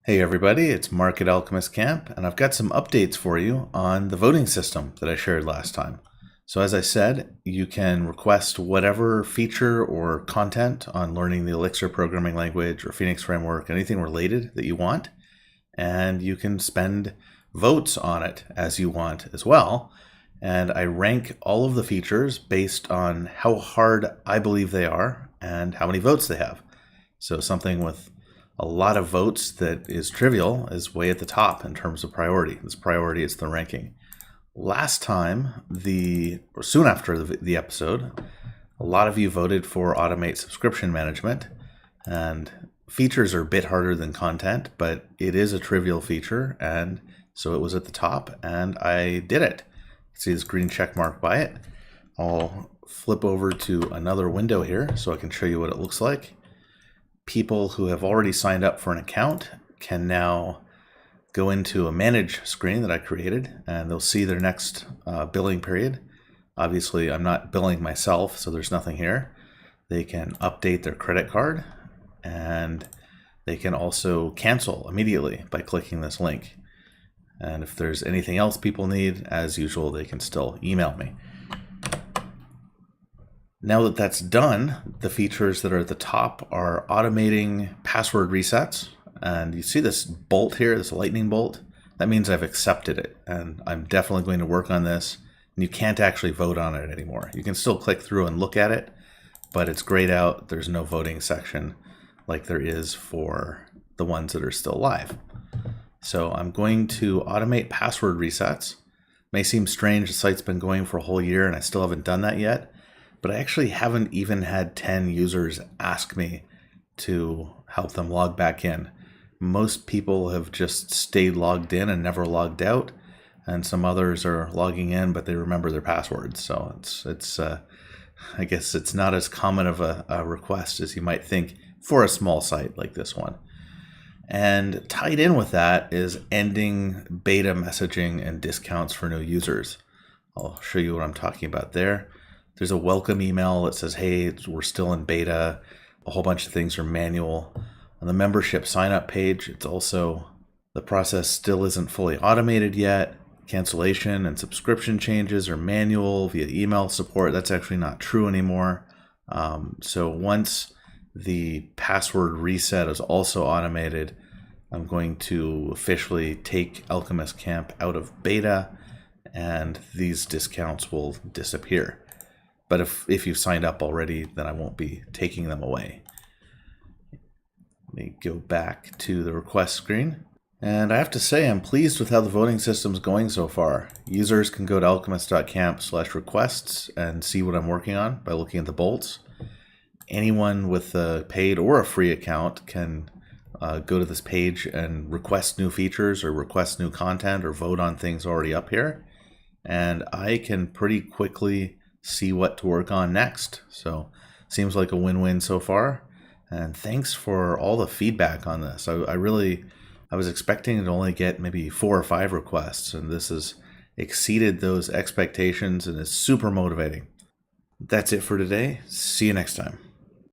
Hey everybody, it's Mark at Alchemist Camp, and I've got some updates for you on the voting system that I shared last time. So as I said, you can request whatever feature or content on learning the Elixir programming language or Phoenix framework, anything related that you want, and you can spend votes on it as you want as well. And I rank all of the features based on how hard I believe they are and how many votes they have. So something with a lot of votes that is trivial is way at the top in terms of priority. This priority is the ranking. Last time, or soon after the episode, a lot of you voted for automate subscription management, and features are a bit harder than content, but it is a trivial feature, and so it was at the top, and I did it. See this green check mark by it. I'll flip over to another window here so I can show you what it looks like. People who have already signed up for an account can now go into a manage screen that I created, and they'll see their next billing period. Obviously, I'm not billing myself, so there's nothing here. They can update their credit card, and they can also cancel immediately by clicking this link. And if there's anything else people need, as usual, they can still email me. Now that that's done, the features that are at the top are automating password resets. And you see this bolt here, this lightning bolt? That means I've accepted it, and I'm definitely going to work on this. And you can't actually vote on it anymore. You can still click through and look at it, but it's grayed out. There's no voting section like there is for the ones that are still live. So I'm going to automate password resets. May seem strange, the site's been going for a whole year and I still haven't done that yet. But I actually haven't even had 10 users ask me to help them log back in. Most people have just stayed logged in and never logged out, and some others are logging in, but they remember their passwords. So it's I guess it's not as common of a request as you might think for a small site like this one. And tied in with that is ending beta messaging and discounts for new users. I'll show you what I'm talking about there. There's a welcome email that says, hey, we're still in beta. A whole bunch of things are manual. On the membership sign up page, it's also, the process still isn't fully automated yet. Cancellation and subscription changes are manual via email support. That's actually not true anymore. So once the password reset is also automated, I'm going to officially take Alchemist Camp out of beta, and these discounts will disappear. But if you've signed up already, then I won't be taking them away. Let me go back to the request screen. And I have to say, I'm pleased with how the voting system's going so far. Users can go to alchemist.camp/requests and see what I'm working on by looking at the bolts. Anyone with a paid or a free account can go to this page and request new features or request new content or vote on things already up here. And I can pretty quickly see what to work on next. So seems like a win-win so far. And thanks for all the feedback on this. I was expecting to only get maybe 4 or 5 requests, and this has exceeded those expectations and is super motivating. That's it for today. See you next time.